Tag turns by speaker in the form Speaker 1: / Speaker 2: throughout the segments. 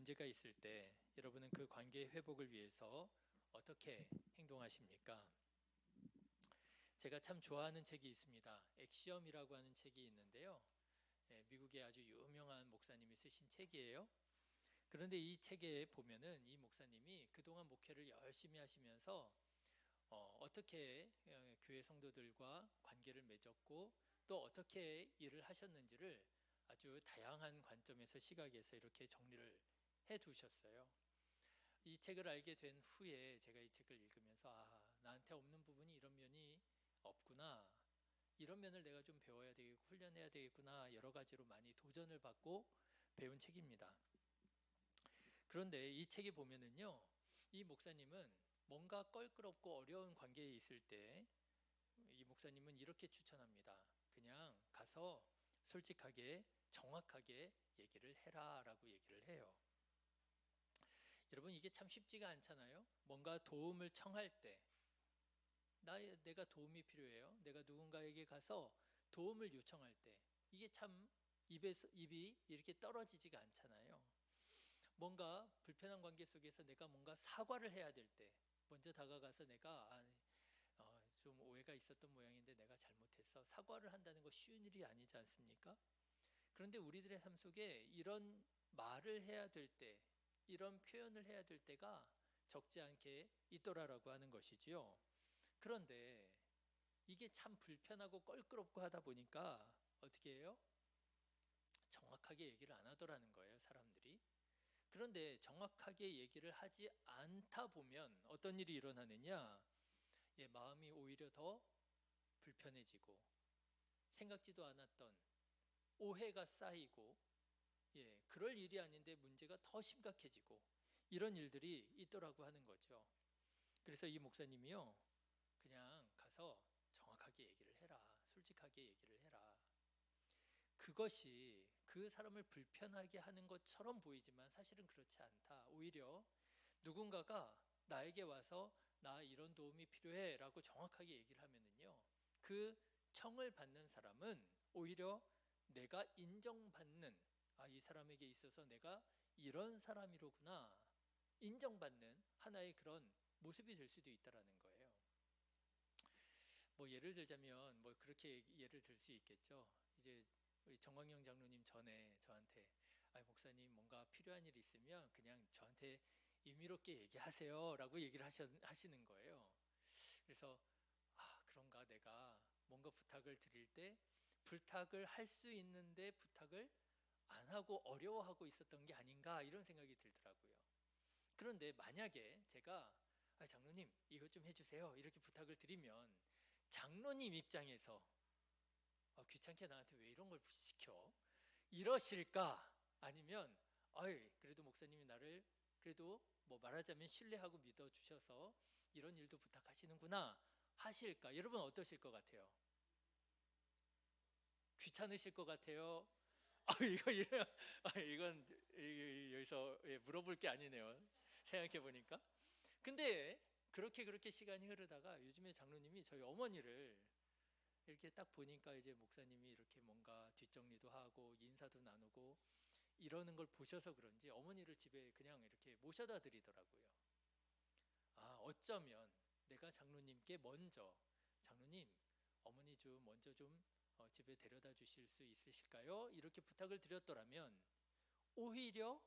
Speaker 1: 문제가 있을 때 여러분은 그 관계 회복을 위해서 어떻게 행동하십니까? 제가 참 좋아하는 책이 있습니다. 엑시엄이라고 하는 책이 있는데요. 미국의 아주 유명한 목사님이 쓰신 책이에요. 그런데 이 책에 보면은 이 목사님이 그동안 목회를 열심히 하시면서 어떻게 교회 성도들과 관계를 맺었고 또 어떻게 일을 하셨는지를 아주 다양한 관점에서 시각에서 이렇게 정리를 해 두셨어요. 이 책을 알게 된 후에 제가 이 책을 읽으면서 나한테 없는 부분이 이런 면이 없구나. 이런 면을 내가 좀 배워야 되겠고 훈련해야 되겠구나. 여러 가지로 많이 도전을 받고 배운 책입니다. 그런데 이 책에 보면은요. 이 목사님은 뭔가 껄끄럽고 어려운 관계에 있을 때 이 목사님은 이렇게 추천합니다. 그냥 가서 솔직하게 정확하게 얘기를 해라라고 얘기를 해요. 여러분 이게 참 쉽지가 않잖아요. 뭔가 도움을 청할 때 내가 도움이 필요해요. 내가 누군가에게 가서 도움을 요청할 때 이게 참 입이 이렇게 떨어지지가 않잖아요. 뭔가 불편한 관계 속에서 내가 뭔가 사과를 해야 될 때 먼저 다가가서 내가 좀 오해가 있었던 모양인데 내가 잘못했어. 사과를 한다는 거 쉬운 일이 아니지 않습니까? 그런데 우리들의 삶 속에 이런 말을 해야 될 때, 이런 표현을 해야 될 때가 적지 않게 있더라라고 하는 것이지요. 그런데 이게 참 불편하고 껄끄럽고 하다 보니까 어떻게 해요? 정확하게 얘기를 안 하더라는 거예요, 사람들이. 그런데 정확하게 얘기를 하지 않다 보면 어떤 일이 일어나느냐? 마음이 오히려 더 불편해지고 생각지도 않았던 오해가 쌓이고 그럴 일이 아닌데 문제가 더 심각해지고 이런 일들이 있더라고 하는 거죠. 그래서 이 목사님이요. 그냥 가서 정확하게 얘기를 해라. 솔직하게 얘기를 해라. 그것이 그 사람을 불편하게 하는 것처럼 보이지만 사실은 그렇지 않다. 오히려 누군가가 나에게 와서 나 이런 도움이 필요해 라고 정확하게 얘기를 하면은요. 그 청을 받는 사람은 오히려 내가 인정받는 이 사람에게 있어서 내가 이런 사람이로구나 인정받는 하나의 그런 모습이 될 수도 있다라는 거예요. 뭐 예를 들자면 뭐 그렇게 예를 들 수 있겠죠. 이제 우리 정광영 장로님 전에 저한테 목사님 뭔가 필요한 일 있으면 그냥 저한테 임의롭게 얘기하세요 라고 얘기를 하시는 거예요. 그래서 그런가 내가 뭔가 부탁을 드릴 때 부탁을 할 수 있는데 부탁을 안 하고 어려워하고 있었던 게 아닌가 이런 생각이 들더라고요. 그런데 만약에 제가 장로님 이것 좀 해주세요 이렇게 부탁을 드리면 장로님 입장에서 귀찮게 나한테 왜 이런 걸 시켜 이러실까? 아니면 그래도 목사님이 나를 그래도 뭐 말하자면 신뢰하고 믿어주셔서 이런 일도 부탁하시는구나 하실까? 여러분 어떠실 것 같아요? 귀찮으실 것 같아요? 이건 여기서 물어볼 게 아니네요. 생각해 보니까. 근데 그렇게 시간이 흐르다가 요즘에 장로님이 저희 어머니를 이렇게 딱 보니까 이제 목사님이 이렇게 뭔가 뒷정리도 하고 인사도 나누고 이러는 걸 보셔서 그런지 어머니를 집에 그냥 이렇게 모셔다 드리더라고요. 어쩌면 내가 장로님께 먼저 장로님 어머니 좀 먼저 좀 집에 데려다 주실 수 있으실까요? 이렇게 부탁을 드렸더라면 오히려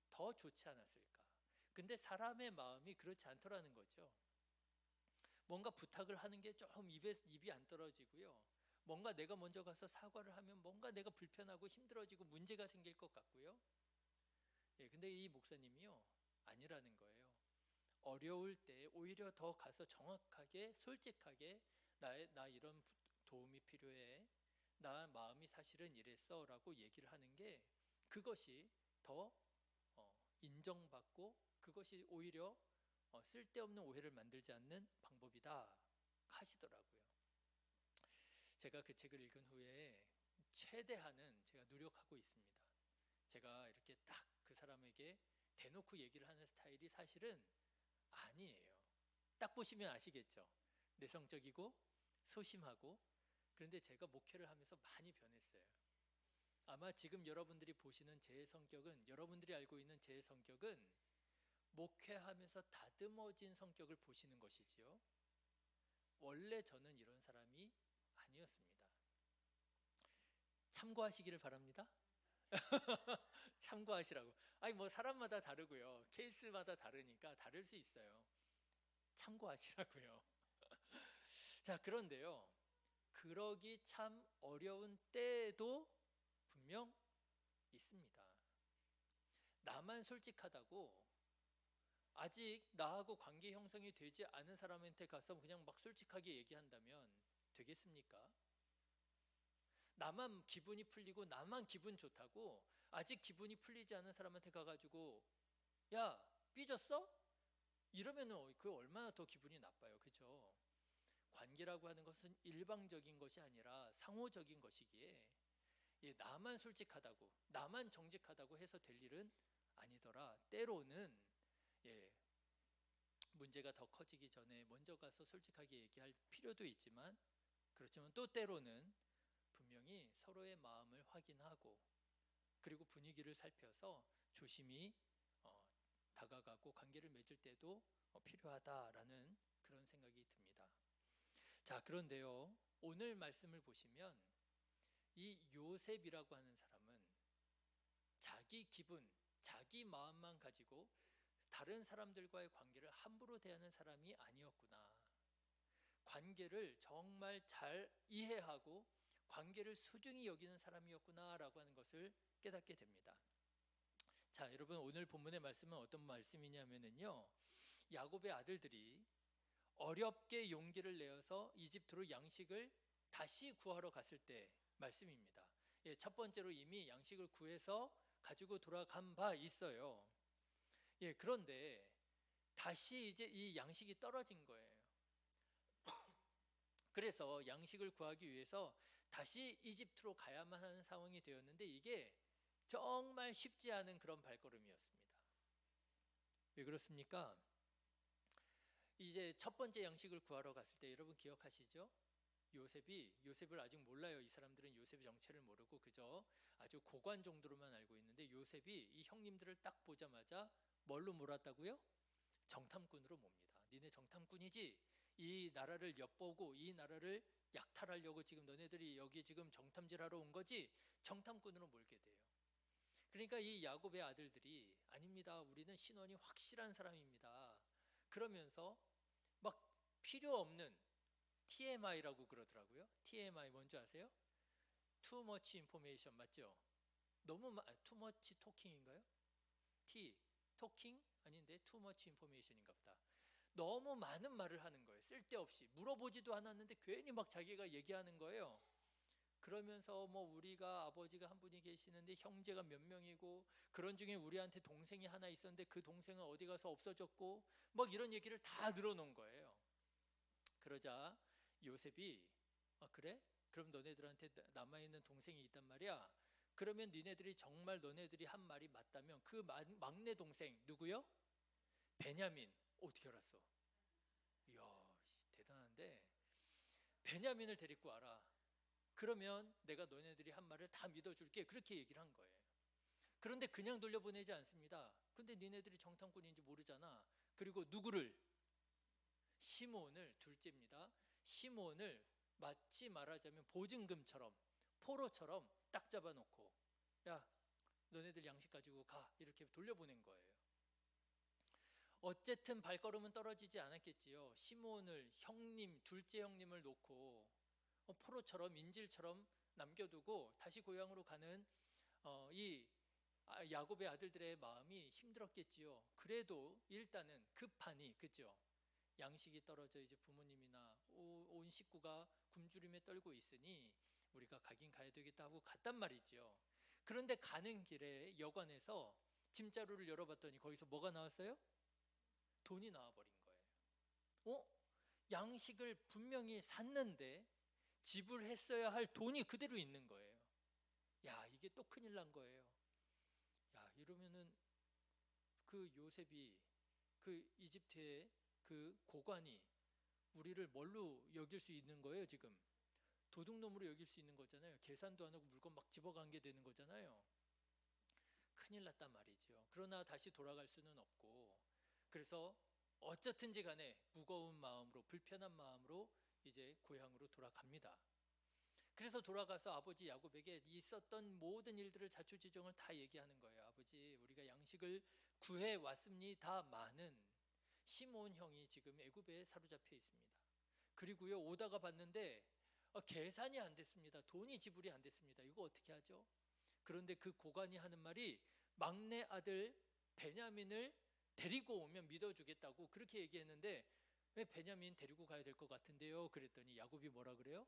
Speaker 1: 더 좋지 않았을까? 근데 사람의 마음이 그렇지 않더라는 거죠. 뭔가 부탁을 하는 게 좀 입이 안 떨어지고요. 뭔가 내가 먼저 가서 사과를 하면 뭔가 내가 불편하고 힘들어지고 문제가 생길 것 같고요. 근데 이 목사님이요. 아니라는 거예요. 어려울 때 오히려 더 가서 정확하게 솔직하게 나 이런 도움이 필요해. 나 마음이 사실은 이랬어 라고 얘기를 하는 게 그것이 더 인정받고 그것이 오히려 쓸데없는 오해를 만들지 않는 방법이다 하시더라고요. 제가 그 책을 읽은 후에 최대한은 제가 노력하고 있습니다. 제가 이렇게 딱 그 사람에게 대놓고 얘기를 하는 스타일이 사실은 아니에요. 딱 보시면 아시겠죠. 내성적이고 소심하고 그런데 제가 목회를 하면서 많이 변했어요. 아마 지금 여러분들이 보시는 제 성격은, 여러분들이 알고 있는 제 성격은 목회하면서 다듬어진 성격을 보시는 것이지요. 원래 저는 이런 사람이 아니었습니다. 참고하시기를 바랍니다. 참고하시라고. 아니 뭐 사람마다 다르고요. 케이스마다 다르니까 다를 수 있어요. 참고하시라고요. 자, 그런데요. 그러기 참 어려운 때도 분명 있습니다. 나만 솔직하다고 아직 나하고 관계 형성이 되지 않은 사람한테 가서 그냥 막 솔직하게 얘기한다면 되겠습니까? 나만 기분이 풀리고 나만 기분 좋다고 아직 기분이 풀리지 않은 사람한테 가가지고 야, 삐졌어? 이러면은 그 얼마나 더 기분이 나빠요. 그죠? 관계라고 하는 것은 일방적인 것이 아니라 상호적인 것이기에 나만 솔직하다고 나만 정직하다고 해서 될 일은 아니더라. 때로는 문제가 더 커지기 전에 먼저 가서 솔직하게 얘기할 필요도 있지만, 그렇지만 또 때로는 분명히 서로의 마음을 확인하고 그리고 분위기를 살펴서 조심히 다가가고 관계를 맺을 때도 필요하다라는 그런 생각이 듭니다. 자, 그런데요, 오늘 말씀을 보시면 이 요셉이라고 하는 사람은 자기 기분, 자기 마음만 가지고 다른 사람들과의 관계를 함부로 대하는 사람이 아니었구나. 관계를 정말 잘 이해하고 관계를 소중히 여기는 사람이었구나라고 하는 것을 깨닫게 됩니다. 자, 여러분, 오늘 본문의 말씀은 어떤 말씀이냐면요, 야곱의 아들들이 어렵게 용기를 내어서 이집트로 양식을 다시 구하러 갔을 때 말씀입니다. 첫 번째로 이미 양식을 구해서 가지고 돌아간 바 있어요. 그런데 다시 이제 이 양식이 떨어진 거예요. 그래서 양식을 구하기 위해서 다시 이집트로 가야만 하는 상황이 되었는데 이게 정말 쉽지 않은 그런 발걸음이었습니다. 왜 그렇습니까? 이제 첫 번째 양식을 구하러 갔을 때 여러분 기억하시죠? 요셉을 아직 몰라요. 이 사람들은 요셉의 정체를 모르고 그저 아주 고관 정도로만 알고 있는데, 요셉이 이 형님들을 딱 보자마자 뭘로 몰았다고요? 정탐꾼으로 몹니다. 니네 정탐꾼이지? 이 나라를 엿보고 이 나라를 약탈하려고 지금 너네들이 여기 지금 정탐질하러 온 거지? 정탐꾼으로 몰게 돼요. 그러니까 이 야곱의 아들들이 아닙니다. 우리는 신원이 확실한 사람입니다. 그러면서 막 필요 없는 TMI라고 그러더라고요. TMI 뭔지 아세요? Too much information 맞죠? too much talking인가요? talking? 아닌데 too much information인가 보다. 너무 많은 말을 하는 거예요. 쓸데없이 물어보지도 않았는데 괜히 막 자기가 얘기하는 거예요. 그러면서 뭐 우리가 아버지가 한 분이 계시는데 형제가 몇 명이고 그런 중에 우리한테 동생이 하나 있었는데 그 동생은 어디 가서 없어졌고 막 이런 얘기를 다 늘어놓은 거예요. 그러자 요셉이 그래? 그럼 너네들한테 남아있는 동생이 있단 말이야. 그러면 니네들이 정말 너네들이 한 말이 맞다면 그 막내 동생 누구요? 베냐민. 어떻게 알았어? 이야, 대단한데. 베냐민을 데리고 와라. 그러면 내가 너네들이 한 말을 다 믿어줄게. 그렇게 얘기를 한 거예요. 그런데 그냥 돌려보내지 않습니다. 근데 니네들이 정탐꾼인지 모르잖아. 그리고 누구를? 시몬을, 둘째입니다. 시몬을 마치 말하자면 보증금처럼 포로처럼 딱 잡아놓고 야, 너네들 양식 가지고 가, 이렇게 돌려보낸 거예요. 어쨌든 발걸음은 떨어지지 않았겠지요. 시몬을 형님, 둘째 형님을 놓고 포로처럼 인질처럼 남겨두고 다시 고향으로 가는 이 야곱의 아들들의 마음이 힘들었겠지요. 그래도 일단은 급하니, 그죠? 양식이 떨어져 이제 부모님이나 온 식구가 굶주림에 떨고 있으니 우리가 가긴 가야 되겠다 하고 갔단 말이죠. 그런데 가는 길에 여관에서 짐자루를 열어봤더니 거기서 뭐가 나왔어요? 돈이 나와버린 거예요. 양식을 분명히 샀는데 지불했어야 할 돈이 그대로 있는 거예요. 야, 이게 또 큰일 난 거예요. 야, 이러면은 그 요셉이, 그 이집트의 그 고관이 우리를 뭘로 여길 수 있는 거예요? 지금 도둑놈으로 여길 수 있는 거잖아요. 계산도 안 하고 물건 막 집어간 게 되는 거잖아요. 큰일 났단 말이죠. 그러나 다시 돌아갈 수는 없고, 그래서 어쨌든지 간에 무거운 마음으로, 불편한 마음으로 이제 고향으로 돌아갑니다. 그래서 돌아가서 아버지 야곱에게 있었던 모든 일들을 자초지종을 다 얘기하는 거예요. 아버지, 우리가 양식을 구해 왔습니다마는 시므온 형이 지금 애굽에 사로잡혀 있습니다. 그리고요, 오다가 봤는데 계산이 안 됐습니다. 돈이 지불이 안 됐습니다. 이거 어떻게 하죠? 그런데 그 고관이 하는 말이 막내 아들 베냐민을 데리고 오면 믿어주겠다고 그렇게 얘기했는데, 왜 베냐민 데리고 가야 될 것 같은데요? 그랬더니 야곱이 뭐라 그래요?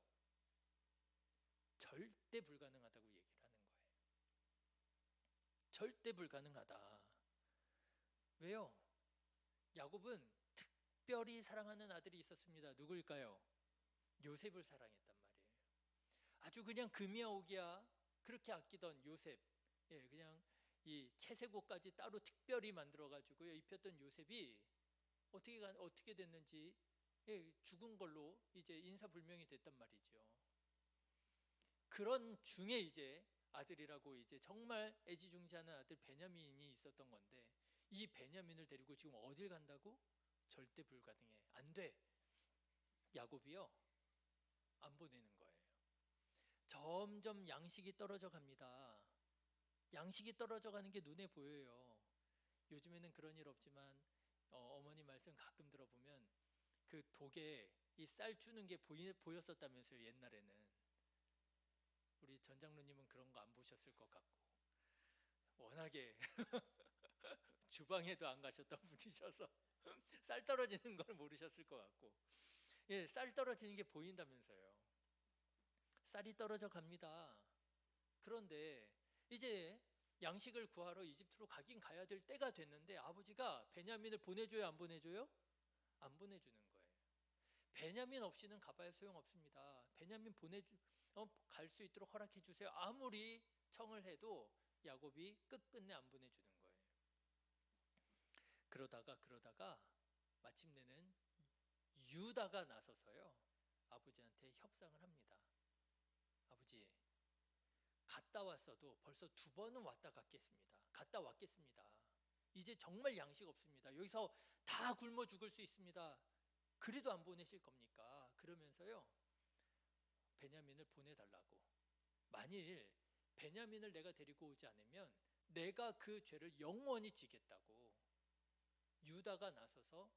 Speaker 1: 절대 불가능하다고 얘기를 하는 거예요. 절대 불가능하다. 왜요? 야곱은 특별히 사랑하는 아들이 있었습니다. 누구일까요? 요셉을 사랑했단 말이에요. 아주 그냥 금이야 오기야 그렇게 아끼던 요셉, 그냥 이 채색옷까지 따로 특별히 만들어 가지고요 입혔던 요셉이 어떻게 됐는지 죽은 걸로 이제 인사불명이 됐단 말이죠. 그런 중에 이제 아들이라고 이제 정말 애지중지하는 아들 베냐민이 있었던 건데, 이 베냐민을 데리고 지금 어딜 간다고? 절대 불가능해. 안 돼. 야곱이요, 안 보내는 거예요. 점점 양식이 떨어져 갑니다. 양식이 떨어져 가는 게 눈에 보여요. 요즘에는 그런 일 없지만 어머니 말씀 가끔 들어보면 그 독에 이 쌀 주는 게 보였었다면서요, 옛날에는. 우리 전 장로님은 그런 거 안 보셨을 것 같고, 워낙에 주방에도 안 가셨던 분이셔서 쌀 떨어지는 걸 모르셨을 것 같고, 쌀 떨어지는 게 보인다면서요. 쌀이 떨어져 갑니다. 그런데 이제 양식을 구하러 이집트로 가긴 가야 될 때가 됐는데, 아버지가 베냐민을 보내줘요, 안 보내줘요? 안 보내주는 거예요. 베냐민 없이는 가봐야 소용없습니다. 베냐민 갈 수 있도록 허락해 주세요. 아무리 청을 해도 야곱이 끝끝내 안 보내주는 거예요. 그러다가 마침내는 유다가 나서서요, 아버지한테 협상을 합니다. 아버지, 갔다 왔어도 벌써 2번은 갔다 왔겠습니다. 이제 정말 양식 없습니다. 여기서 다 굶어 죽을 수 있습니다. 그래도 안 보내실 겁니까? 그러면서요, 베냐민을 보내달라고. 만일 베냐민을 내가 데리고 오지 않으면 내가 그 죄를 영원히 지겠다고 유다가 나서서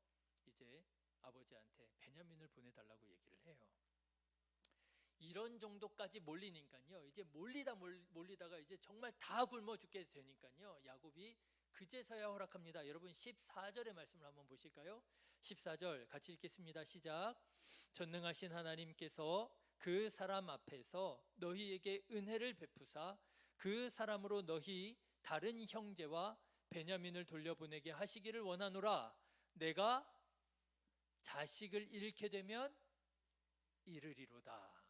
Speaker 1: 이제 아버지한테 베냐민을 보내달라고 얘기를 해요. 이런 정도까지 몰리니까요, 이제 몰리다가 이제 정말 다 굶어 죽게 되니까요, 야곱이 그제서야 허락합니다. 여러분 14절의 말씀을 한번 보실까요? 14절 같이 읽겠습니다. 시작. 전능하신 하나님께서 그 사람 앞에서 너희에게 은혜를 베푸사 그 사람으로 너희 다른 형제와 베냐민을 돌려보내게 하시기를 원하노라. 내가 자식을 잃게 되면 이르리로다.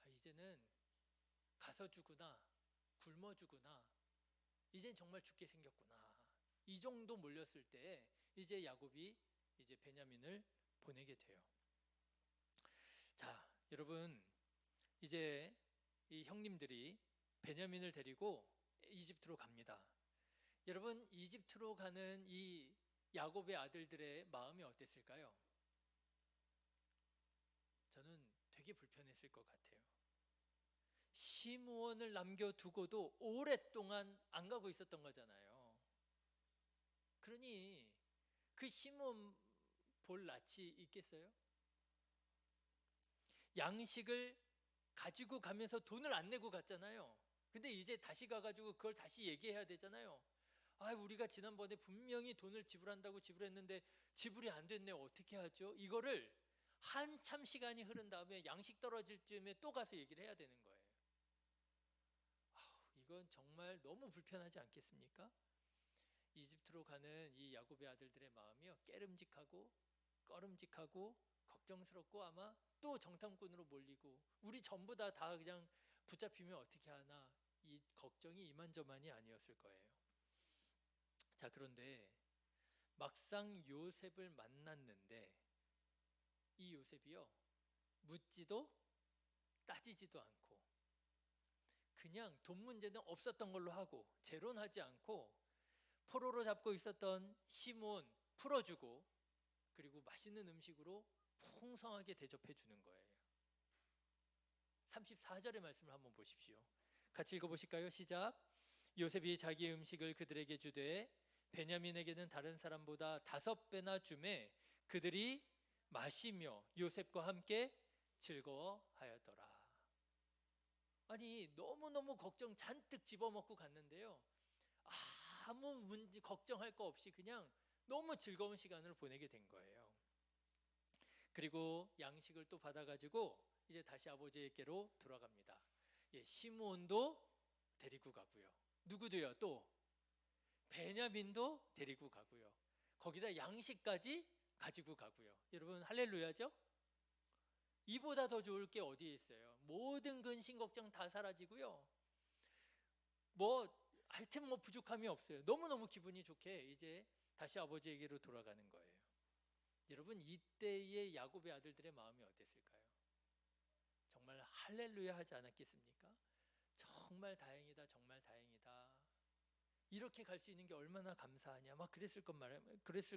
Speaker 1: 이제는 가서 죽으나 굶어 죽으나 이젠 정말 죽게 생겼구나. 이 정도 몰렸을 때 이제 야곱이 이제 베냐민을 보내게 돼요. 자, 여러분, 이제 이 형님들이 베냐민을 데리고 이집트로 갑니다. 여러분, 이집트로 가는 이 야곱의 아들들의 마음이 어땠을까요? 저는 되게 불편했을 것 같아요. 시므온을 남겨두고도 오랫동안 안 가고 있었던 거잖아요. 그러니 그 시므온 볼 낯이 있겠어요? 양식을 가지고 가면서 돈을 안 내고 갔잖아요. 근데 이제 다시 가가지고 그걸 다시 얘기해야 되잖아요. 우리가 지난번에 분명히 돈을 지불한다고 지불했는데 지불이 안 됐네, 어떻게 하죠? 이거를 한참 시간이 흐른 다음에 양식 떨어질 쯤에 또 가서 얘기를 해야 되는 거예요. 이건 정말 너무 불편하지 않겠습니까? 이집트로 가는 이 야곱의 아들들의 마음이요, 깨름직하고 꺼름직하고 걱정스럽고 아마 또 정탐꾼으로 몰리고 우리 전부 다 그냥 붙잡히면 어떻게 하나, 이 걱정이 이만저만이 아니었을 거예요. 자, 그런데 막상 요셉을 만났는데 이 요셉이요, 묻지도 따지지도 않고 그냥 돈 문제는 없었던 걸로 하고 재론하지 않고 포로로 잡고 있었던 시몬 풀어주고 그리고 맛있는 음식으로 풍성하게 대접해 주는 거예요. 34절의 말씀을 한번 보십시오. 같이 읽어보실까요? 시작. 요셉이 자기 음식을 그들에게 주되 베냐민에게는 다른 사람보다 5배나 주매 그들이 마시며 요셉과 함께 즐거워하였더라. 아니 너무너무 걱정 잔뜩 집어먹고 갔는데요, 아무 문제 걱정할 거 없이 그냥 너무 즐거운 시간을 보내게 된 거예요. 그리고 양식을 또 받아가지고 이제 다시 아버지에게로 돌아갑니다. 시므온도 데리고 가고요. 누구도요? 또 베냐민도 데리고 가고요. 거기다 양식까지 가지고 가고요. 여러분 할렐루야죠? 이보다 더 좋을 게 어디에 있어요? 모든 근심 걱정 다 사라지고요. 하여튼 부족함이 없어요. 너무너무 기분이 좋게 이제 다시 아버지에게로 돌아가는 거예요. 여러분 이때의 야곱의 아들들의 마음이 어땠을까요? 정말 할렐루야 하지 않았겠습니까? 정말 다행이다, 정말 다행이다. 이렇게 갈 수 있는 게 얼마나 감사하냐, 그랬을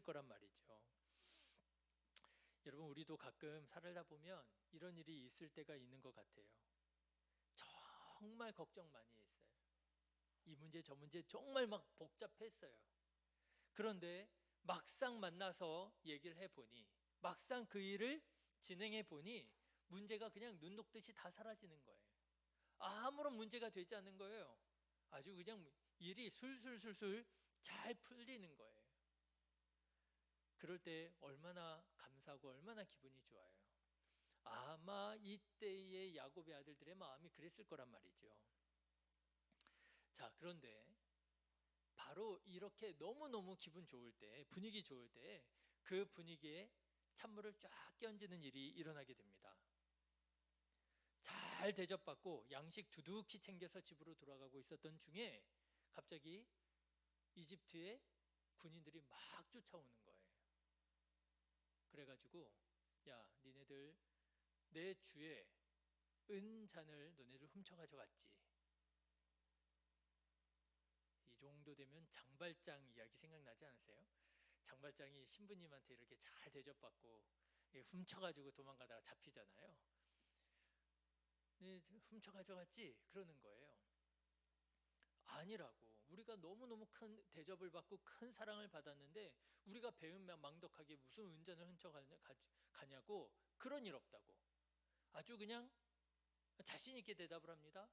Speaker 1: 거란 말이죠. 여러분 우리도 가끔 살다 보면 이런 일이 있을 때가 있는 것 같아요. 정말 걱정 많이 했어요. 이 문제 저 문제 정말 복잡했어요. 그런데 막상 만나서 얘기를 해보니, 막상 그 일을 진행해 보니 문제가 그냥 눈 녹듯이 다 사라지는 거예요. 아무런 문제가 되지 않는 거예요. 아주 그냥 일이 술술술술 잘 풀리는 거예요. 그럴 때 얼마나 감사하고 얼마나 기분이 좋아요. 아마 이때의 야곱의 아들들의 마음이 그랬을 거란 말이죠. 자, 그런데 바로 이렇게 너무너무 기분 좋을 때, 분위기 좋을 때 그 분위기에 찬물을 쫙 끼얹는 일이 일어나게 됩니다. 잘 대접받고 양식 두둑히 챙겨서 집으로 돌아가고 있었던 중에 갑자기 이집트의 군인들이 막 쫓아오는 거예요. 그래가지고 야, 니네들 내 주의 은잔을 너네들 훔쳐가져갔지. 이 정도 되면 장발장 이야기 생각나지 않으세요? 장발장이 신부님한테 이렇게 잘 대접받고 훔쳐가지고 도망가다가 잡히잖아요. 네, 훔쳐가져갔지? 그러는 거예요. 아니라고. 우리가 너무너무 큰 대접을 받고 큰 사랑을 받았는데 우리가 배은 망덕하게 무슨 은잔을 훔쳐가냐고. 그런 일 없다고. 아주 그냥 자신 있게 대답을 합니다.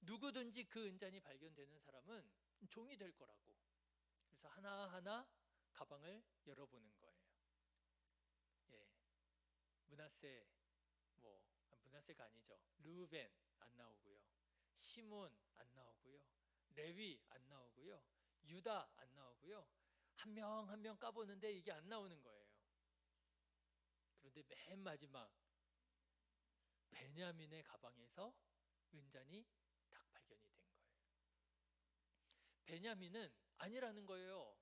Speaker 1: 누구든지 그 은잔이 발견되는 사람은 종이 될 거라고. 그래서 하나하나 가방을 열어보는 거예요. 므낫세가 아니죠. 르우벤 안 나오고요. 시몬 안 나오고요. 레위 안 나오고요. 유다 안 나오고요. 한 명 한 명 까보는데 이게 안 나오는 거예요. 그런데 맨 마지막 베냐민의 가방에서 은잔이 딱 발견이 된 거예요. 베냐민은 아니라는 거예요.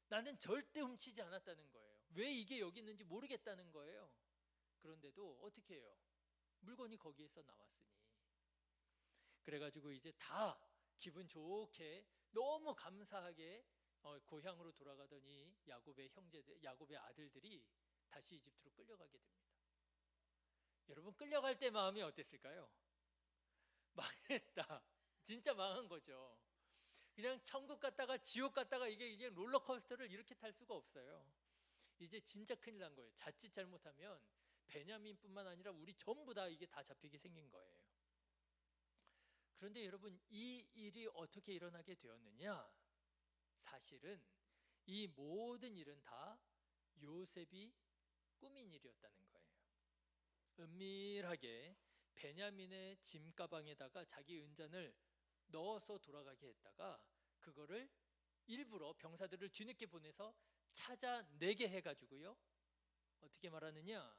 Speaker 1: 나는 절대 훔치지 않았다는 거예요. 왜 이게 여기 있는지 모르겠다는 거예요. 그런데도 어떻게 해요? 물건이 거기에서 나왔으니. 그래가지고 이제 다 기분 좋게 너무 감사하게 고향으로 돌아가더니 야곱의 아들들이 다시 이집트로 끌려가게 됩니다. 여러분 끌려갈 때 마음이 어땠을까요? 망했다. 진짜 망한 거죠. 그냥 천국 갔다가 지옥 갔다가 이게 이제 롤러코스터를 이렇게 탈 수가 없어요. 이제 진짜 큰일 난 거예요. 자칫 잘못하면 베냐민뿐만 아니라 우리 전부 다 이게 다 잡히게 생긴 거예요. 그런데 여러분 이 일이 어떻게 일어나게 되었느냐? 사실은 이 모든 일은 다 요셉이 꾸민 일이었다는 거예요. 은밀하게 베냐민의 짐 가방에다가 자기 은잔을 넣어서 돌아가게 했다가 그거를 일부러 병사들을 뒤늦게 보내서 찾아내게 해가지고요. 어떻게 말하느냐?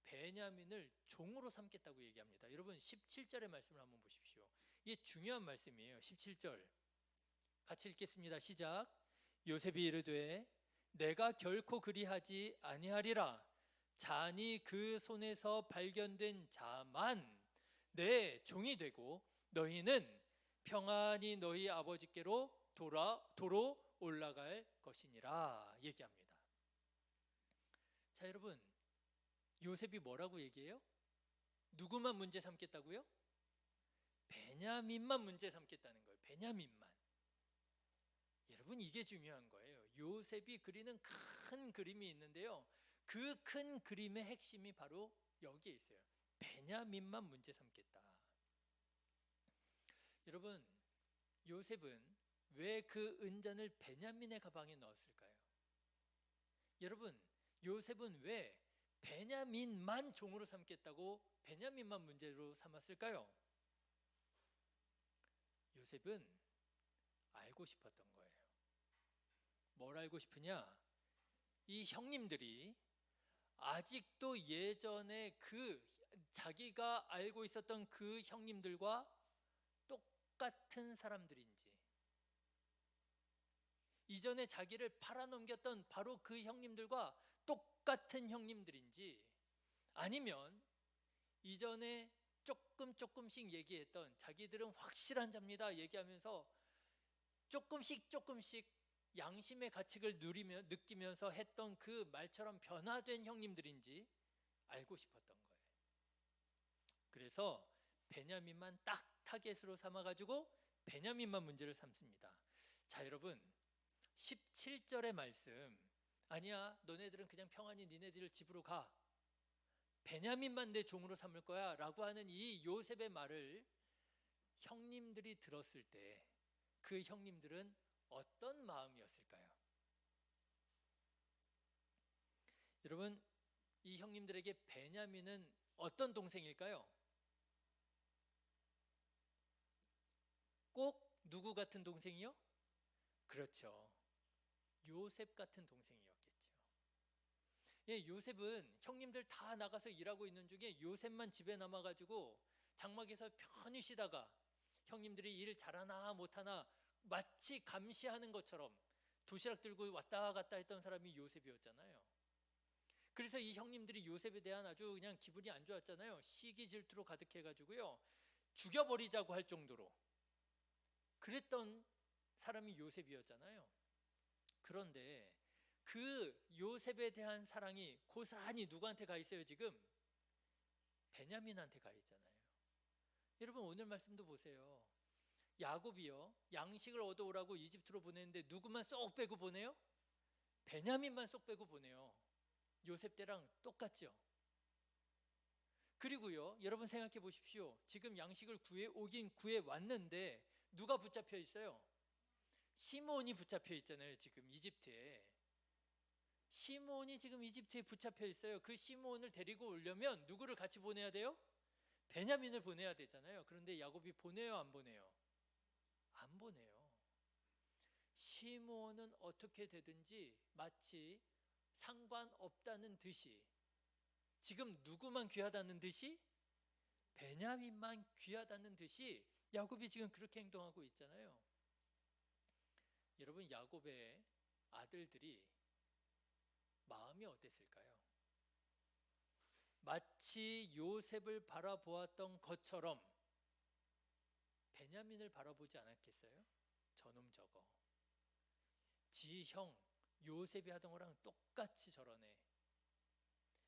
Speaker 1: 베냐민을 종으로 삼겠다고 얘기합니다. 여러분 17절의 말씀을 한번 보십시오. 이게 중요한 말씀이에요. 17절 같이 읽겠습니다. 시작. 요셉이 이르되 내가 결코 그리하지 아니하리라. 잔이 그 손에서 발견된 자만 내 종이 되고 너희는 평안히 너희 아버지께로 도로 올라갈 것이니라 얘기합니다. 자, 여러분, 요셉이 뭐라고 얘기해요? 누구만 문제 삼겠다고요? 베냐민만 문제 삼겠다는 거예요. 베냐민만. 여러분, 이게 중요한 거예요. 요셉이 그리는 큰 그림이 있는데요, 그 큰 그림의 핵심이 바로 여기에 있어요. 베냐민만 문제 삼겠다. 여러분, 요셉은 왜 그 은잔을 베냐민의 가방에 넣었을까요? 여러분, 요셉은 왜 베냐민만 종으로 삼겠다고 베냐민만 문제로 삼았을까요? 요셉은 알고 싶었던 거예요. 뭘 알고 싶으냐? 이 형님들이 아직도 예전에 자기가 알고 있었던 그 형님들과 똑같은 사람들인지, 이전에 자기를 팔아넘겼던 바로 그 형님들과 똑같은 형님들인지, 아니면 이전에 조금씩 얘기했던 자기들은 확실한 자입니다 얘기하면서 조금씩 양심의 가책을 느끼면서 했던 그 말처럼 변화된 형님들인지 알고 싶었던 거예요. 그래서 베냐민만 딱 타겟으로 삼아가지고 베냐민만 문제를 삼습니다. 자, 여러분, 17절의 말씀, 아니야, 너네들은 그냥 평안히 니네들 집으로 가, 베냐민만 내 종으로 삼을 거야 라고 하는 이 요셉의 말을 형님들이 들었을 때 그 형님들은 어떤 마음이었을까요? 여러분, 이 형님들에게 베냐민은 어떤 동생일까요? 꼭 누구 같은 동생이요? 그렇죠, 요셉 같은 동생이었겠죠. 예, 요셉은 형님들 다 나가서 일하고 있는 중에 요셉만 집에 남아가지고 장막에서 편히 쉬다가 형님들이 일 잘하나 못하나 마치 감시하는 것처럼 도시락 들고 왔다 갔다 했던 사람이 요셉이었잖아요. 그래서 이 형님들이 요셉에 대한 아주 그냥 기분이 안 좋았잖아요. 시기 질투로 가득해가지고요, 죽여버리자고 할 정도로 그랬던 사람이 요셉이었잖아요. 그런데 그 요셉에 대한 사랑이 고스란히 누구한테 가 있어요? 지금 베냐민한테 가 있잖아요. 여러분, 오늘 말씀도 보세요. 야곱이요, 양식을 얻어오라고 이집트로 보내는데 누구만 쏙 빼고 보내요? 베냐민만 쏙 빼고 보내요. 요셉 때랑 똑같죠. 그리고요, 여러분 생각해 보십시오. 지금 양식을 구해 왔는데 누가 붙잡혀 있어요? 시몬이 붙잡혀 있잖아요. 지금 이집트에 시몬이 지금 이집트에 붙잡혀 있어요. 그 시몬을 데리고 오려면 누구를 같이 보내야 돼요? 베냐민을 보내야 되잖아요. 그런데 야곱이 보내요, 안 보내요? 안 보내요. 시몬은 어떻게 되든지 마치 상관없다는 듯이, 지금 누구만 귀하다는 듯이, 베냐민만 귀하다는 듯이 야곱이 지금 그렇게 행동하고 있잖아요. 여러분, 야곱의 아들들이 마음이 어땠을까요? 마치 요셉을 바라보았던 것처럼 베냐민을 바라보지 않았겠어요? 저놈 저거, 지 형 요셉이 하던 거랑 똑같이 저러네.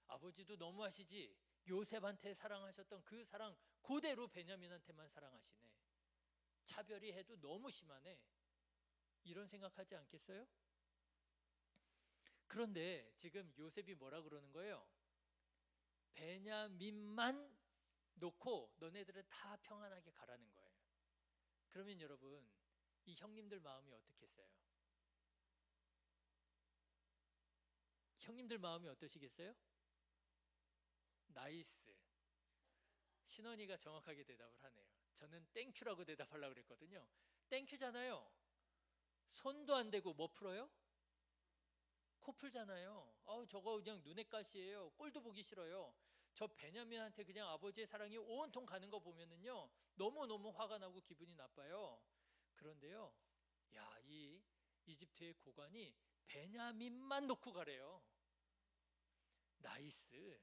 Speaker 1: 아버지도 너무하시지, 요셉한테 사랑하셨던 그 사랑 그대로 베냐민한테만 사랑하시네. 차별이 해도 너무 심하네. 이런 생각하지 않겠어요? 그런데 지금 요셉이 뭐라 그러는 거예요? 베냐민만 놓고 너네들은 다 평안하게 가라는 거예요. 그러면 여러분, 이 형님들 마음이 어떻겠어요? 형님들 마음이 어떠시겠어요? 나이스. 신원이가 정확하게 대답을 하네요. 저는 땡큐라고 대답하려고 그랬거든요. 땡큐잖아요. 손도 안 대고 뭐 풀어요? 코 풀잖아요. 저거 그냥 눈엣 가시예요. 꼴도 보기 싫어요. 저 베냐민한테 그냥 아버지의 사랑이 온통 가는 거 보면은요, 너무너무 화가 나고 기분이 나빠요. 그런데요, 이 이집트의 고관이 베냐민만 놓고 가래요. 나이스.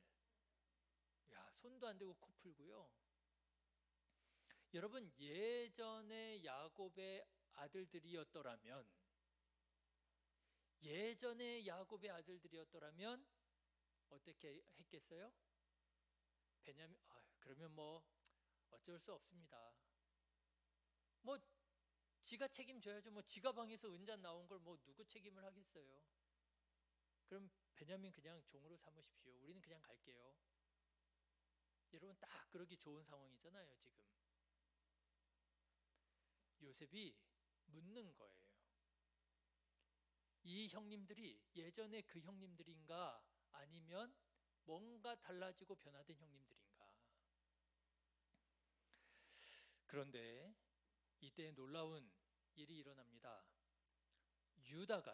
Speaker 1: 야, 손도 안 대고 코 풀고요. 여러분, 예전에 야곱의 아들들이었더라면 어떻게 했겠어요? 베냐민, 그러면 뭐 어쩔 수 없습니다. 뭐 지가 책임져야죠. 뭐 지가 방에서 은잔 나온 걸 뭐 누구 책임을 하겠어요? 그럼 베냐민 그냥 종으로 삼으십시오. 우리는 그냥 갈게요. 여러분, 딱 그러기 좋은 상황이잖아요, 지금. 요셉이 묻는 거예요. 이 형님들이 예전에 그 형님들인가, 아니면 뭔가 달라지고 변화된 형님들인가? 그런데 이때 놀라운 일이 일어납니다. 유다가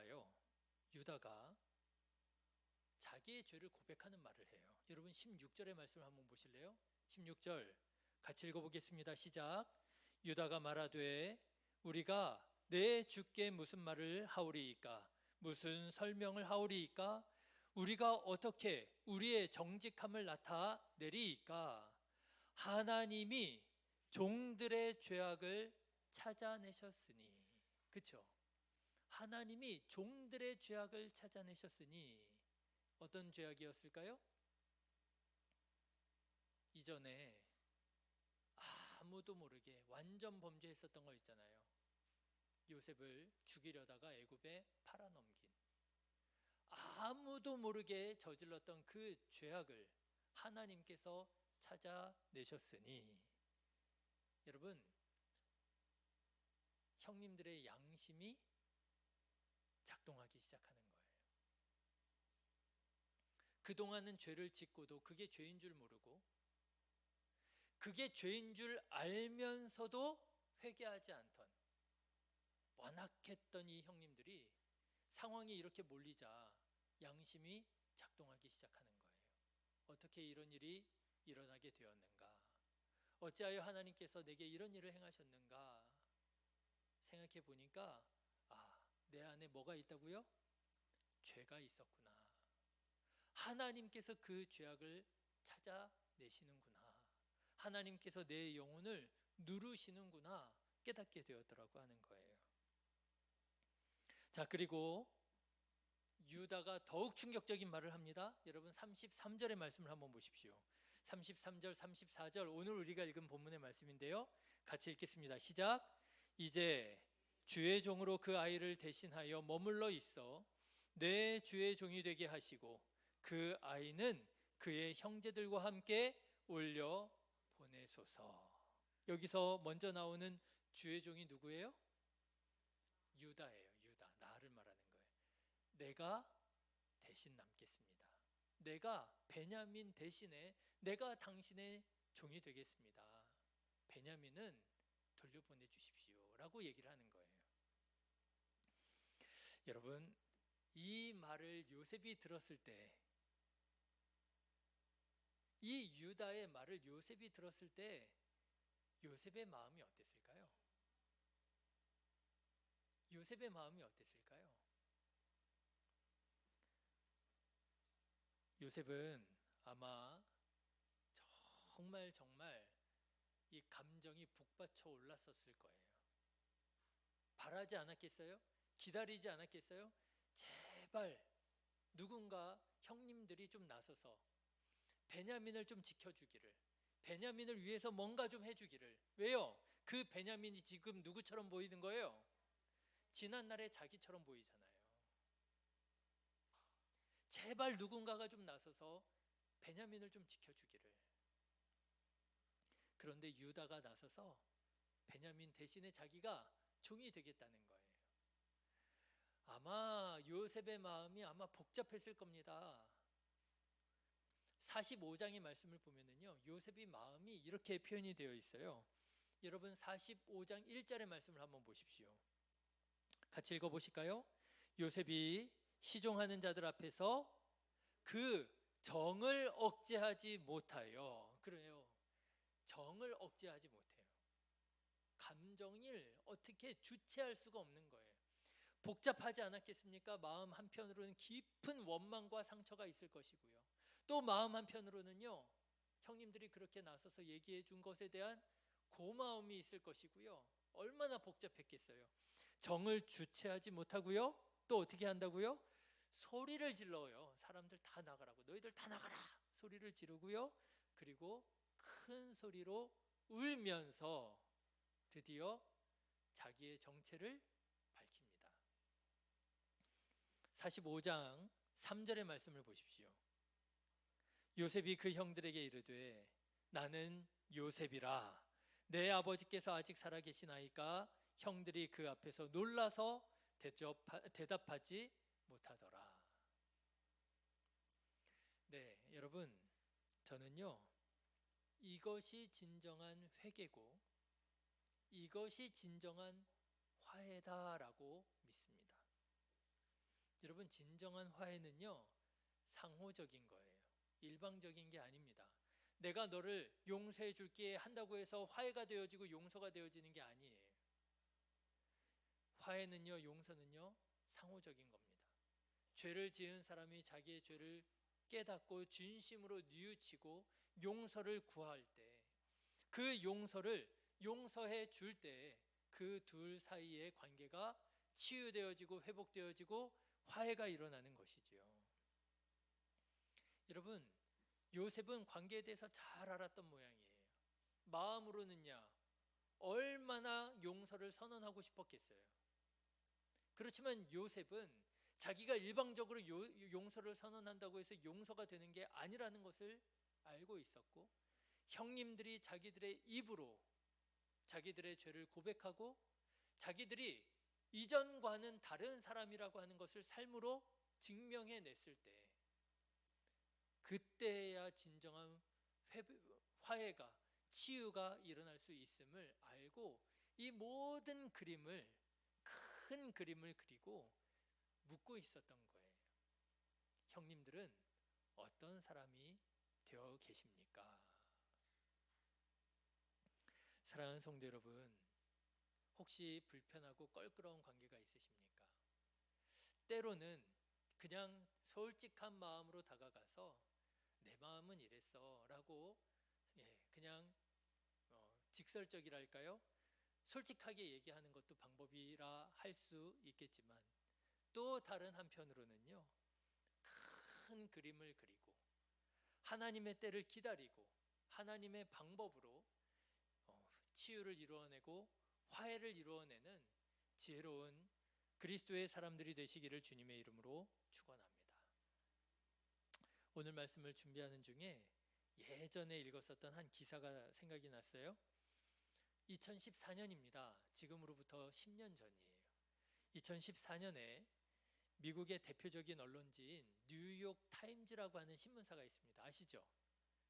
Speaker 1: 자기의 죄를 고백하는 말을 해요. 여러분, 16절의 말씀을 한번 보실래요? 16절 같이 읽어보겠습니다. 시작. 유다가 말하되 우리가 내 주께 무슨 말을 하오리이까? 무슨 설명을 하오리이까? 우리가 어떻게 우리의 정직함을 나타내리이까? 하나님이 종들의 죄악을 찾아내셨으니. 그쵸? 하나님이 종들의 죄악을 찾아내셨으니. 어떤 죄악이었을까요? 이전에 아무도 모르게 완전 범죄했었던 거 있잖아요. 요셉을 죽이려다가 애굽에 팔아넘긴, 아무도 모르게 저질렀던 그 죄악을 하나님께서 찾아내셨으니. 여러분, 형님들의 양심이 작동하기 시작하는 거예요. 그동안은 죄를 짓고도 그게 죄인 줄 모르고, 그게 죄인 줄 알면서도 회개하지 않던 완악했던 이 형님들이 상황이 이렇게 몰리자 양심이 작동하기 시작하는 거예요. 어떻게 이런 일이 일어나게 되었는가? 어찌하여 하나님께서 내게 이런 일을 행하셨는가? 생각해 보니까 내 안에 뭐가 있다고요? 죄가 있었구나. 하나님께서 그 죄악을 찾아내시는구나. 하나님께서 내 영혼을 누르시는구나 깨닫게 되었더라고 하는 거예요. 자, 그리고 유다가 더욱 충격적인 말을 합니다. 여러분, 33절의 말씀을 한번 보십시오. 33절, 34절, 오늘 우리가 읽은 본문의 말씀인데요. 같이 읽겠습니다. 시작. 이제 주의 종으로 그 아이를 대신하여 머물러 있어 내 주의 종이 되게 하시고 그 아이는 그의 형제들과 함께 올려 보내소서. 여기서 먼저 나오는 주의 종이 누구예요? 유다예요. 유다. 나를 말하는 거예요. 내가 대신 남겠습니다. 내가 베냐민 대신에 내가 당신의 종이 되겠습니다. 베냐민은 돌려보내 주십시오 라고 얘기를 하는 거예요. 여러분, 이 말을 요셉이 들었을 때, 이 유다의 말을 요셉이 들었을 때 요셉의 마음이 어땠을까요? 요셉의 마음이 어땠을까요? 요셉은 아마 정말 이 감정이 북받쳐 올랐었을 거예요. 바라지 않았겠어요? 기다리지 않았겠어요? 제발 누군가 형님들이 좀 나서서 베냐민을 좀 지켜주기를, 베냐민을 위해서 뭔가 좀 해주기를. 왜요? 그 베냐민이 지금 누구처럼 보이는 거예요? 지난날의 자기처럼 보이잖아요. 제발 누군가가 좀 나서서 베냐민을 좀 지켜주기를. 그런데 유다가 나서서 베냐민 대신에 자기가 종이 되겠다는 거예요. 아마 요셉의 마음이 아마 복잡했을 겁니다. 45장의 말씀을 보면은요, 요셉의 마음이 이렇게 표현이 되어 있어요. 여러분, 45장 1절의 말씀을 한번 보십시오. 같이 읽어보실까요? 요셉이 시종하는 자들 앞에서 그 정을 억제하지 못하여. 그래요. 정을 억제하지 못해요. 감정을 어떻게 주체할 수가 없는 거예요. 복잡하지 않았겠습니까? 마음 한편으로는 깊은 원망과 상처가 있을 것이고요. 또 마음 한편으로는요, 형님들이 그렇게 나서서 얘기해 준 것에 대한 고마움이 있을 것이고요. 얼마나 복잡했겠어요. 정을 주체하지 못하고요. 또 어떻게 한다고요? 소리를 질러요. 사람들 다 나가라고. 너희들 다 나가라. 소리를 지르고요. 그리고 큰 소리로 울면서 드디어 자기의 정체를 밝힙니다. 45장 3절의 말씀을 보십시오. 요셉이 그 형들에게 이르되 나는 요셉이라. 내 아버지께서 아직 살아계시나이까. 형들이 그 앞에서 놀라서 대답하지 못하더라. 네, 여러분, 저는요, 이것이 진정한 회개고 이것이 진정한 화해다라고 믿습니다. 여러분, 진정한 화해는요, 상호적인 거예요. 일방적인 게 아닙니다. 내가 너를 용서해 줄게 한다고 해서 화해가 되어지고 용서가 되어지는 게 아니에요. 화해는요, 용서는요, 상호적인 겁니다. 죄를 지은 사람이 자기의 죄를 깨닫고 진심으로 뉘우치고 용서를 구할 때, 그 용서를 용서해 줄 때 그 둘 사이의 관계가 치유되어지고 회복되어지고 화해가 일어나는 것이지요. 여러분, 요셉은 관계에 대해서 잘 알았던 모양이에요. 마음으로는요, 얼마나 용서를 선언하고 싶었겠어요. 그렇지만 요셉은 자기가 일방적으로 용서를 선언한다고 해서 용서가 되는 게 아니라는 것을 알고 있었고, 형님들이 자기들의 입으로 자기들의 죄를 고백하고 자기들이 이전과는 다른 사람이라고 하는 것을 삶으로 증명해냈을 때, 그때야 진정한 화해가, 치유가 일어날 수 있음을 알고 이 모든 그림을, 큰 그림을 그리고 묻고 있었던 거예요. 형님들은 어떤 사람이 되어 계십니까? 사랑하는 성도 여러분, 혹시 불편하고 껄끄러운 관계가 있으십니까? 때로는 그냥 솔직한 마음으로 다가가서 내 마음은 이랬어 라고 그냥 직설적이랄까요? 솔직하게 얘기하는 것도 방법이라 할 수 있겠지만, 또 다른 한편으로는요, 큰 그림을 그리고 하나님의 때를 기다리고 하나님의 방법으로 치유를 이루어내고 화해를 이루어내는 지혜로운 그리스도의 사람들이 되시기를 주님의 이름으로 축원합니다. 오늘 말씀을 준비하는 중에 예전에 읽었었던 한 기사가 생각이 났어요. 2014년입니다. 지금으로부터 10년 전이에요. 2014년에 미국의 대표적인 언론지인 뉴욕 타임즈라고 하는 신문사가 있습니다. 아시죠?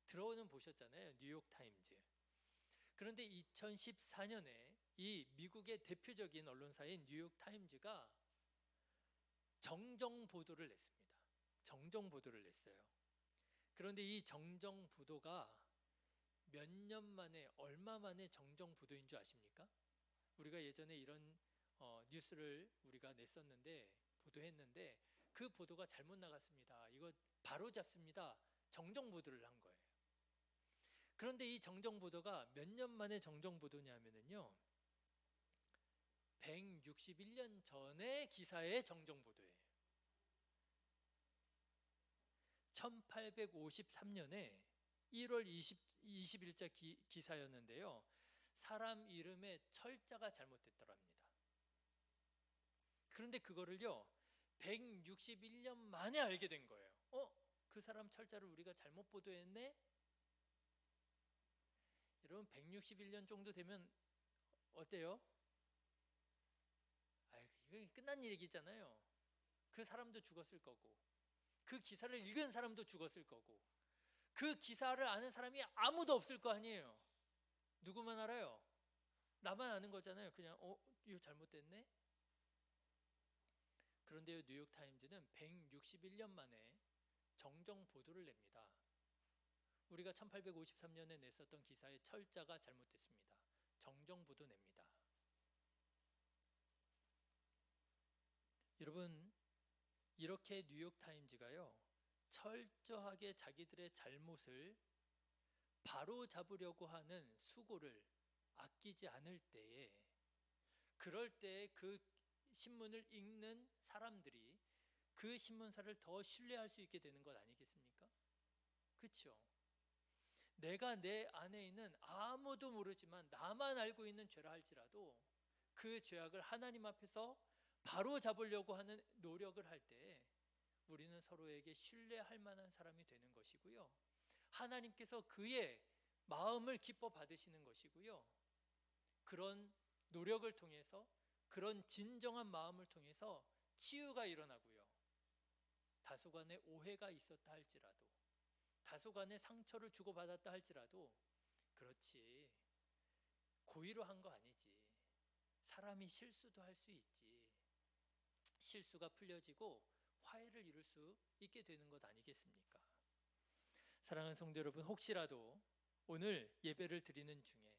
Speaker 1: 들어오는 보셨잖아요. 뉴욕 타임즈. 그런데 2014년에 이 미국의 대표적인 언론사인 뉴욕 타임즈가 정정 보도를 냈습니다. 정정 보도를 냈어요. 그런데 이 정정 보도가 몇 년 만에, 얼마 만에 정정 보도인 줄 아십니까? 우리가 예전에 이런 뉴스를 우리가 냈었는데, 보도했는데 그 보도가 잘못 나갔습니다. 이거 바로 잡습니다. 정정 보도를 한 거예요. 그런데 이 정정 보도가 몇 년 만에 정정 보도냐면요, 161년 전의 기사의 정정 보도예요. 1853년에 1월 20일자 기사였는데요, 사람 이름에 철자가 잘못됐더랍니다. 그런데 그거를요 161년 만에 알게 된 거예요. 그 사람 철자를 우리가 잘못 보도했네? 여러분, 161년 정도 되면 어때요? 이거 끝난 얘기잖아요. 그 사람도 죽었을 거고, 그 기사를 읽은 사람도 죽었을 거고, 그 기사를 아는 사람이 아무도 없을 거 아니에요. 누구만 알아요? 나만 아는 거잖아요. 그냥 이거 잘못됐네? 그런데요, 뉴욕타임즈는 161년 만에 정정 보도를 냅니다. 우리가 1853년에 냈었던 기사의 철자가 잘못됐습니다. 정정 보도 냅니다. 여러분, 이렇게 뉴욕타임즈가요 철저하게 자기들의 잘못을 바로 잡으려고 하는 수고를 아끼지 않을 때에, 그럴 때에 그 신문을 읽는 사람들이 그 신문사를 더 신뢰할 수 있게 되는 것 아니겠습니까? 그렇죠? 내가 내 안에 있는 아무도 모르지만 나만 알고 있는 죄라 할지라도 그 죄악을 하나님 앞에서 바로 잡으려고 하는 노력을 할 때 우리는 서로에게 신뢰할 만한 사람이 되는 것이고요. 하나님께서 그의 마음을 기뻐 받으시는 것이고요. 그런 노력을 통해서, 그런 진정한 마음을 통해서 치유가 일어나고요. 다소간의 오해가 있었다 할지라도, 다소간의 상처를 주고받았다 할지라도, 그렇지, 고의로 한 거 아니지, 사람이 실수도 할 수 있지, 실수가 풀려지고 화해를 이룰 수 있게 되는 것 아니겠습니까? 사랑하는 성도 여러분, 혹시라도 오늘 예배를 드리는 중에,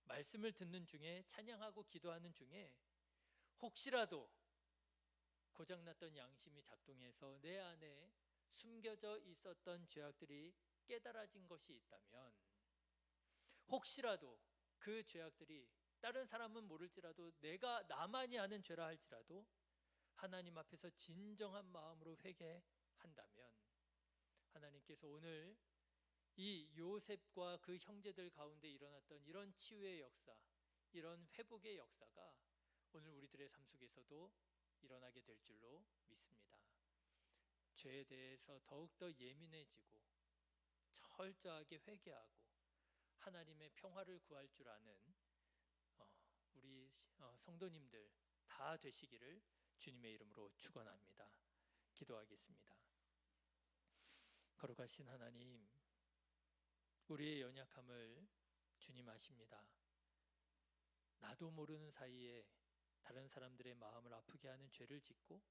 Speaker 1: 말씀을 듣는 중에, 찬양하고 기도하는 중에 혹시라도 고장났던 양심이 작동해서 내 안에 숨겨져 있었던 죄악들이 깨달아진 것이 있다면, 혹시라도 그 죄악들이 다른 사람은 모를지라도 내가 나만이 아는 죄라 할지라도 하나님 앞에서 진정한 마음으로 회개한다면 하나님께서 오늘 이 요셉과 그 형제들 가운데 일어났던 이런 치유의 역사, 이런 회복의 역사가 오늘 우리들의 삶 속에서도 일어나게 될 줄로 믿습니다. 죄에 대해서 더욱더 예민해지고 철저하게 회개하고 하나님의 평화를 구할 줄 아는 우리 성도님들 다 되시기를 주님의 이름으로 축원합니다. 기도하겠습니다. 거룩하신 하나님, 우리의 연약함을 주님 아십니다. 나도 모르는 사이에 다른 사람들의 마음을 아프게 하는 죄를 짓고,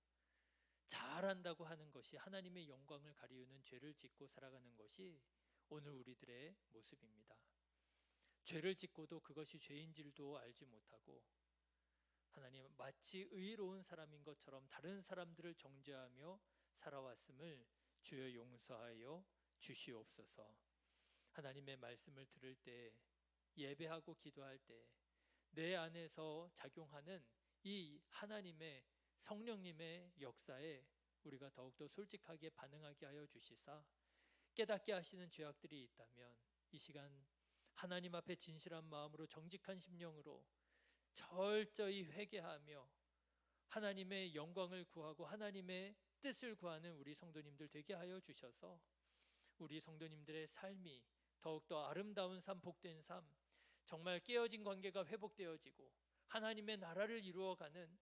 Speaker 1: 잘한다고 하는 것이 하나님의 영광을 가리우는 죄를 짓고 살아가는 것이 오늘 우리들의 모습입니다. 죄를 짓고도 그것이 죄인 줄도 알지 못하고, 하나님, 마치 의로운 사람인 것처럼 다른 사람들을 정죄하며 살아왔음을 주여 용서하여 주시옵소서. 하나님의 말씀을 들을 때, 예배하고 기도할 때 내 안에서 작용하는 이 하나님의 성령님의 역사에 우리가 더욱더 솔직하게 반응하게 하여 주시사, 깨닫게 하시는 죄악들이 있다면 이 시간 하나님 앞에 진실한 마음으로 정직한 심령으로 철저히 회개하며 하나님의 영광을 구하고 하나님의 뜻을 구하는 우리 성도님들 되게 하여 주셔서 우리 성도님들의 삶이 더욱더 아름다운 삶, 복된 삶, 정말 깨어진 관계가 회복되어지고 하나님의 나라를 이루어가는